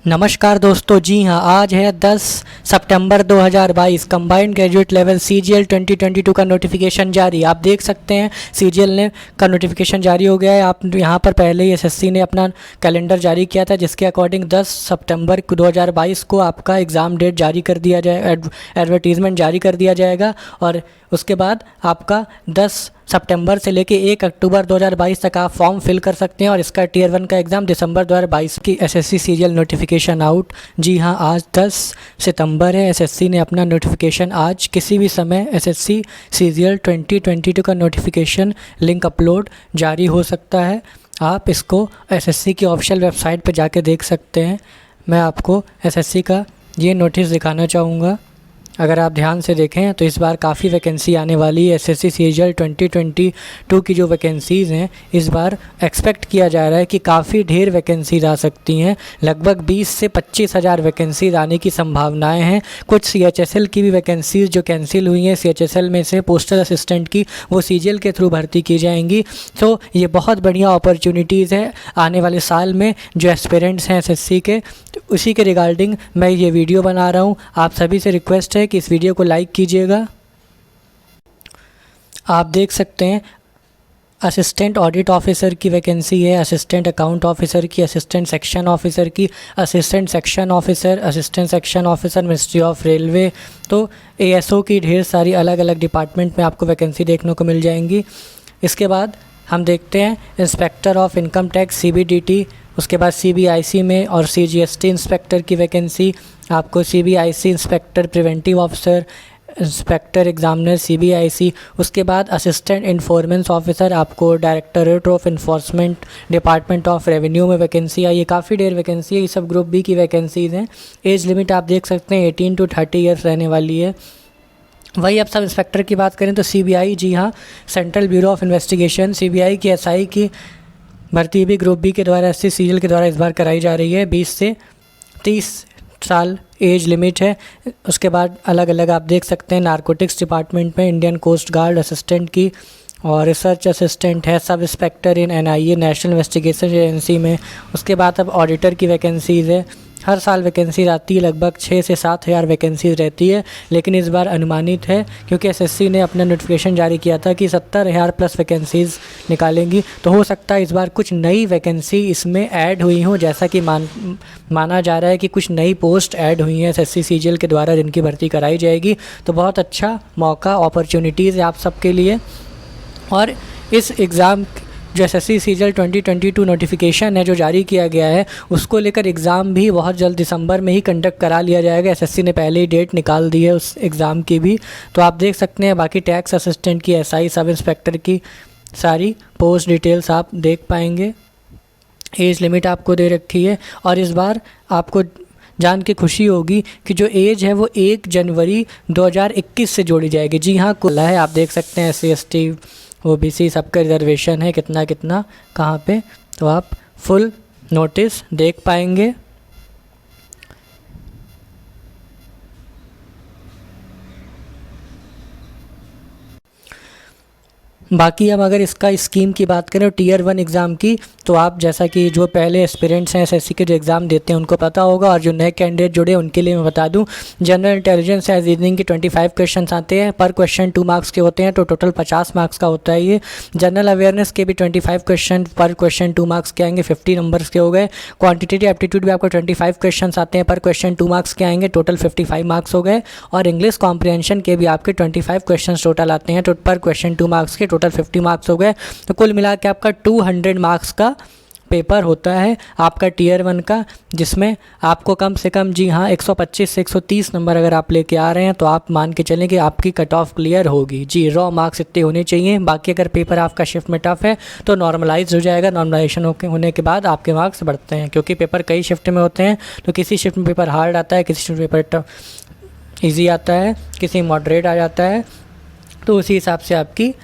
नमस्कार दोस्तों, जी हाँ, आज है 10 सितंबर 2022। कंबाइंड ग्रेजुएट लेवल सीजीएल 2022 का नोटिफिकेशन जारी। आप देख सकते हैं सीजीएल ने का नोटिफिकेशन जारी हो गया है। आप यहाँ पर पहले ही एसएससी ने अपना कैलेंडर जारी किया था, जिसके अकॉर्डिंग 10 सितंबर 2022 को आपका एग्ज़ाम डेट जारी कर दिया जाए, एडवर्टीज़मेंट जारी कर दिया जाएगा। और उसके बाद आपका 10 सितंबर से लेके 1 अक्टूबर 2022 तक आप फॉर्म फिल कर सकते हैं। और इसका टियर 1 का एग्ज़ाम दिसंबर 2022 की एसएससी सीजीएल नोटिफिकेशन आउट। जी हाँ, आज 10 सितंबर है। एसएससी ने अपना नोटिफिकेशन आज किसी भी समय एसएससी सीजीएल 2022 का नोटिफिकेशन लिंक अपलोड जारी हो सकता है। आप इसको एसएससी की ऑफिशियल वेबसाइट पर जाके देख सकते हैं। मैं आपको एसएससी का ये नोटिस दिखाना चाहूँगा। अगर आप ध्यान से देखें तो इस बार काफ़ी वैकेंसी आने वाली है। एसएससी सीजीएल 2022 की जो वैकेंसीज़ हैं, इस बार एक्सपेक्ट किया जा रहा है कि काफ़ी ढेर वैकेंसीज आ सकती हैं। लगभग 20 से 25 हज़ार वैकेंसीज आने की संभावनाएं हैं। कुछ सीएचएसएल की भी वैकेंसीज जो कैंसिल हुई हैं, सीएचएसएल में से पोस्टल असिस्टेंट की, वो सीजीएल के थ्रू भर्ती की जाएंगी। तो ये बहुत बढ़िया अपॉर्चुनिटीज़ है आने वाले साल में जो एस्पिरेंट्स हैं एसएससी के। तो उसी के रिगार्डिंग मैं ये वीडियो बना रहा हूँ। आप सभी से रिक्वेस्ट है कि इस वीडियो को लाइक कीजिएगा। आप देख सकते हैं असिस्टेंट ऑडिट ऑफिसर की वैकेंसी है, असिस्टेंट अकाउंट ऑफिसर की, असिस्टेंट सेक्शन ऑफिसर की, assistant section officer, assistant section officer ministry of railway. तो एएसओ की ढेर सारी अलग अलग डिपार्टमेंट में आपको वैकेंसी देखने को मिल जाएंगी। इसके बाद हम देखते हैं inspector of income tax CBDT, उसके बाद सीबीआईसी में और सीजीएसटी इंस्पेक्टर की वैकेंसी। आपको CBIC inspector preventive officer, inspector examiner CBIC. उसके बाद असिस्टेंट इन्फॉर्मेंस ऑफिसर, आपको directorate of enforcement department of revenue में वैकेंसी आई है। काफ़ी ढेर वैकेंसी है। ये सब ग्रुप बी की वैकेंसीज़ हैं। एज लिमिट आप देख सकते हैं 18 to 30 ईयर्स रहने वाली है। वही अब सब इंस्पेक्टर की बात करें तो सीबीआई, जी हाँ, central bureau of investigation, CBI की एसआई की भर्ती भी ग्रुप बी के द्वारा एससी सीजीएल के द्वारा इस बार कराई जा रही है। 20 से 30 साल एज लिमिट है। उसके बाद अलग अलग आप देख सकते हैं नारकोटिक्स डिपार्टमेंट में इंडियन कोस्ट गार्ड असिस्टेंट की, और रिसर्च असिस्टेंट है, सब इंस्पेक्टर इन एनआईए नेशनल इन्वेस्टिगेशन एजेंसी में। उसके बाद अब ऑडिटर की वैकेंसीज़ है। हर साल वैकेंसी आती है, लगभग 6 से 7 हज़ार वैकेंसीज रहती है, लेकिन इस बार अनुमानित है क्योंकि एसएससी ने अपना नोटिफिकेशन जारी किया था कि 70,000 प्लस वैकेंसीज़ निकालेंगी। तो हो सकता है इस बार कुछ नई वैकेंसी इसमें ऐड हुई हों, जैसा कि माना जा रहा है कि कुछ नई पोस्ट ऐड हुई हैं एसएससी सीजीएल के द्वारा जिनकी भर्ती कराई जाएगी। तो बहुत अच्छा मौका, अपॉर्चुनिटीज़ है आप सबके लिए। और इस एग्ज़ाम जो एसएससी सीजीएल 2022 नोटिफिकेशन है जो जारी किया गया है, उसको लेकर एग्ज़ाम भी बहुत जल्द दिसंबर में ही कंडक्ट करा लिया जाएगा। एसएससी ने पहले ही डेट निकाल दी है उस एग्ज़ाम की भी। तो आप देख सकते हैं बाकी टैक्स असिस्टेंट की, एसआई, सब इंस्पेक्टर की सारी पोस्ट डिटेल्स आप देख पाएंगे। एज लिमिट आपको दे रखी है। और इस बार आपको जान के खुशी होगी कि जो एज है वो 1 जनवरी 2021 से जोड़ी जाएगी। जी हाँ, खुला है। आप देख सकते हैं SC ST OBC सबका रिजर्वेशन है, कितना कितना कहाँ पे। तो आप फुल नोटिस देख पाएंगे। बाकी अब अगर इसका स्कीम की बात करें टियर 1 एग्ज़ाम की, तो आप जैसा कि जो पहले एस्पिरेंट्स हैं एसएससी के जो एग्ज़ाम देते हैं उनको पता होगा, और जो नए कैंडिडेट जुड़े हैं उनके लिए मैं बता दूं, जनरल इंटेलिजेंस एज रीजनिंग के 25 क्वेश्चन आते हैं। पर क्वेश्चन 2 मार्क्स के होते हैं, तो टोटल 50 मार्क्स का होता है ये। जनरल अवेयरनेस के भी 25 क्वेश्चन, पर क्वेश्चन 2 मार्क्स के आएंगे, 50 नंबर्स के हो गए। क्वान्टिटेटिव एप्टीट्यूड भी आपको 25 क्वेश्चन आते हैं, पर क्वेश्चन 2 मार्क्स के आएंगे, टोटल 55 मार्क्स हो गए। और इंग्लिश कॉम्प्रिहेंशन के भी आपके 25 क्वेश्चन टोटल आते हैं, तो पर क्वेश्चन 2 मार्क्स के टोटल 50 मार्क्स हो गए। तो कुल मिला के आपका 200 मार्क्स का पेपर होता है आपका टियर 1 का, जिसमें आपको कम से कम, जी हाँ, 125 से 130 नंबर अगर आप लेके आ रहे हैं तो आप मान के चलें कि आपकी कट ऑफ क्लियर होगी। जी, रॉ मार्क्स इतने होने चाहिए। बाकी अगर पेपर आपका शिफ्ट में टफ है तो नॉर्मलाइज हो जाएगा। नॉर्मलाइजेशन होने के बाद आपके मार्क्स बढ़ते हैं, क्योंकि पेपर कई शिफ्ट में होते हैं। तो किसी शिफ्ट में पेपर हार्ड आता है, किसी शिफ्ट में पेपर टफ ईजी आता है, किसी मॉडरेट आ जाता है। तो उसी हिसाब से आपकी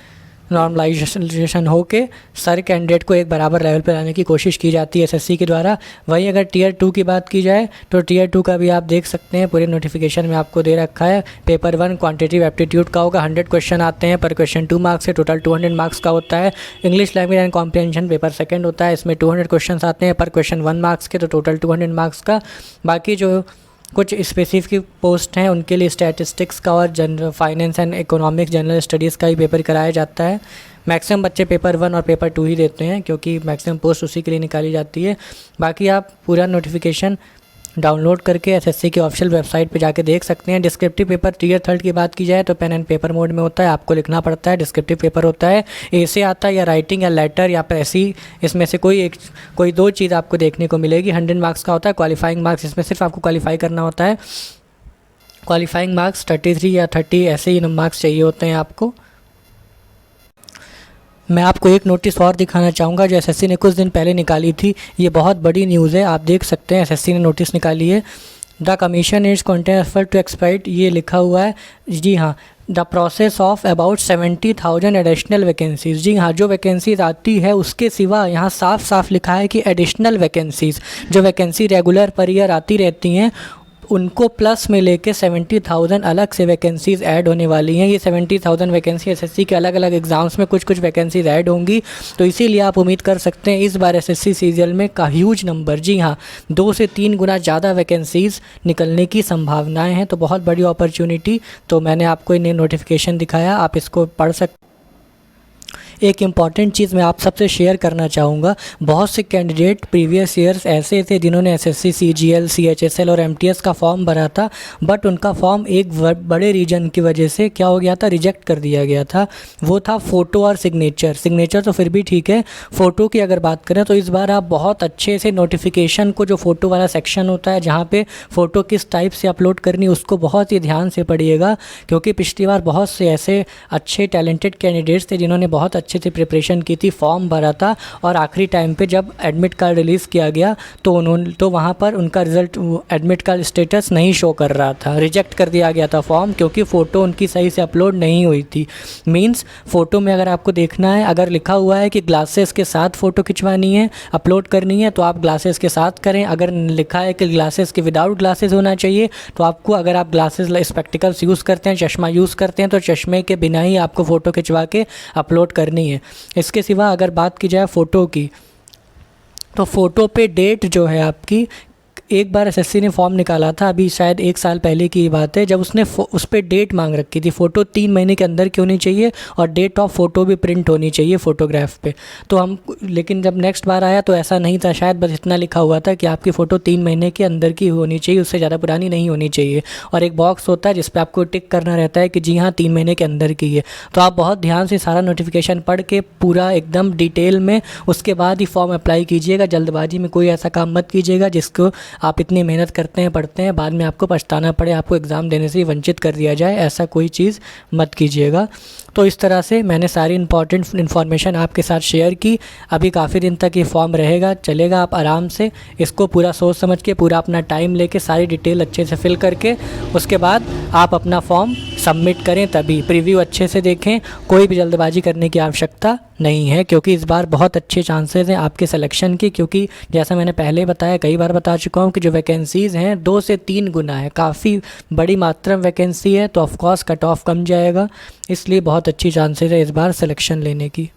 नॉर्मलाइजेशन होके सारे कैंडिडेट को एक बराबर लेवल पर लाने की कोशिश की जाती है एसएससी के द्वारा। वहीं अगर टीयर 2 की बात की जाए तो टीयर 2 का भी आप देख सकते हैं, पूरे नोटिफिकेशन में आपको दे रखा है। पेपर 1 क्वांटिटेटिव एप्टीट्यूड का होगा, 100 क्वेश्चन आते हैं, पर क्वेश्चन 2 मार्क्स से, टोटल 200 मार्क्स का होता है। English language and comprehension paper 2 होता है, इसमें 200 क्वेश्चन आते हैं, पर क्वेश्चन 1 मार्क्स के, तो टोटल 200 मार्क्स का। बाकी जो कुछ स्पेसिफिक पोस्ट हैं उनके लिए स्टैटिस्टिक्स का और general finance and economics general studies का ही पेपर कराया जाता है। मैक्सिमम बच्चे पेपर 1 और पेपर 2 ही देते हैं क्योंकि मैक्सिमम पोस्ट उसी के लिए निकाली जाती है। बाकी आप पूरा नोटिफिकेशन डाउनलोड करके एसएससी की ऑफिशियल वेबसाइट पे जाके देख सकते हैं। डिस्क्रिप्टिव पेपर टीयर 3 की बात की जाए तो पेन एंड पेपर मोड में होता है, आपको लिखना पड़ता है। डिस्क्रिप्टिव पेपर होता है, ऐसे आता है या राइटिंग या लेटर या फिर ऐसी, इसमें से कोई 2 चीज़ आपको देखने को मिलेगी। 100 मार्क्स का होता है। क्वालिफाइंग मार्क्स, इसमें सिर्फ आपको क्वालिफाई करना होता है। क्वालिफाइंग मार्क्स 33 या 30 ऐसे ही मार्क्स चाहिए होते हैं आपको। मैं आपको एक नोटिस और दिखाना चाहूँगा जो एसएससी ने कुछ दिन पहले निकाली थी। ये बहुत बड़ी न्यूज़ है, आप देख सकते हैं एसएससी ने नोटिस निकाली है। The commission is contest to expect, ये लिखा हुआ है। जी हाँ, the process of about 70,000 additional vacancies. जी हाँ, जो वैकेंसीज आती है उसके सिवा यहाँ साफ साफ लिखा है कि एडिशनल वैकेंसीज़, जो वैकेंसी रेगुलर पर ईयर आती रहती हैं उनको प्लस में लेके 70,000 अलग से वैकेंसीज़ ऐड होने वाली हैं। ये 70,000 वैकेंसी एसएससी के अलग अलग एग्ज़ाम्स में कुछ वैकेंसीज़ ऐड होंगी, तो इसीलिए आप उम्मीद कर सकते हैं इस बार एसएससी सीरियल में का ह्यूज नंबर, जी हाँ 2 से 3 गुना ज़्यादा वैकेंसीज़ निकलने की संभावनाएं हैं। तो बहुत बड़ी अपॉर्चुनिटी। तो मैंने आपको इन्हें नोटिफिकेशन दिखाया, आप इसको पढ़ सकते। एक इम्पॉर्टेंट चीज़ मैं आप सबसे शेयर करना चाहूँगा, बहुत से कैंडिडेट प्रीवियस ईयर्स ऐसे थे जिन्होंने एसएससी सीजीएल सीएचएसएल और एमटीएस का फॉर्म भरा था, बट उनका फॉर्म एक बड़े रीजन की वजह से क्या हो गया था, रिजेक्ट कर दिया गया था। वो था फ़ोटो और सिग्नेचर तो फिर भी ठीक है। फ़ोटो की अगर बात करें तो इस बार आप बहुत अच्छे से नोटिफिकेशन को, जो फ़ोटो वाला सेक्शन होता है जहाँ पे फ़ोटो किस टाइप से अपलोड करनी उसको बहुत ही ध्यान से पढ़िएगा, क्योंकि पिछली बार बहुत से ऐसे अच्छे टैलेंटेड कैंडिडेट्स थे जिन्होंने बहुत अच्छे से प्रिपरेशन की थी, फॉर्म भरा था, और आखिरी टाइम पे जब एडमिट कार्ड रिलीज़ किया गया तो वहाँ पर उनका रिज़ल्ट, एडमिट कार्ड स्टेटस नहीं शो कर रहा था, रिजेक्ट कर दिया गया था फॉर्म, क्योंकि फ़ोटो उनकी सही से अपलोड नहीं हुई थी। मींस फ़ोटो में अगर आपको देखना है, अगर लिखा हुआ है कि ग्लासेस के साथ फ़ोटो खिंचवानी है, अपलोड करनी है, तो आप ग्लासेस के साथ करें। अगर लिखा है कि ग्लासेस के विदाउट ग्लासेस होना चाहिए, तो आपको, अगर आप ग्लासेस स्पेक्टिकल्स यूज़ करते हैं, चश्मा यूज़ करते हैं, तो चश्मे के बिना ही आपको फ़ोटो खिंचवा के अपलोड करनी है। इसके सिवा अगर बात की जाए फ़ोटो की, तो फ़ोटो पे डेट जो है आपकी, एक बार एसएससी ने फॉर्म निकाला था, अभी शायद 1 साल पहले की बात है, जब उसने उस पर डेट मांग रखी थी। फ़ोटो 3 महीने के अंदर की होनी चाहिए और डेट ऑफ फ़ोटो भी प्रिंट होनी चाहिए फ़ोटोग्राफ पे। तो हम, लेकिन जब नेक्स्ट बार आया तो ऐसा नहीं था, शायद बस इतना लिखा हुआ था कि आपकी फ़ोटो 3 महीने के अंदर की होनी चाहिए, उससे ज़्यादा पुरानी नहीं होनी चाहिए। और एक बॉक्स होता है जिस पर आपको टिक करना रहता है कि जी हाँ 3 महीने के अंदर की है। तो आप बहुत ध्यान से सारा नोटिफिकेशन पढ़ के पूरा एकदम डिटेल में उसके बाद ही फॉर्म अप्लाई कीजिएगा। जल्दबाजी में कोई ऐसा काम मत कीजिएगा जिसको आप इतनी मेहनत करते हैं, पढ़ते हैं, बाद में आपको पछताना पड़े, आपको एग्ज़ाम देने से वंचित कर दिया जाए, ऐसा कोई चीज़ मत कीजिएगा। तो इस तरह से मैंने सारी इंपॉर्टेंट इन्फॉर्मेशन आपके साथ शेयर की। अभी काफ़ी दिन तक ये फॉर्म रहेगा, चलेगा, आप आराम से इसको पूरा सोच समझ के, पूरा अपना टाइम लेके, सारी डिटेल अच्छे से फिल करके उसके बाद आप अपना फॉर्म सबमिट करें। तभी प्रीव्यू अच्छे से देखें, कोई भी जल्दबाजी करने की आवश्यकता नहीं है, क्योंकि इस बार बहुत अच्छे चांसेस हैं आपके सिलेक्शन की, क्योंकि जैसा मैंने पहले बताया, कई बार बता चुका हूँ कि जो वैकेंसीज़ हैं 2 से 3 गुना है, काफ़ी बड़ी मात्रा में वैकेंसी है, तो ऑफकोर्स कट ऑफ कम जाएगा, इसलिए बहुत अच्छी चांसेस है इस बार सिलेक्शन लेने की।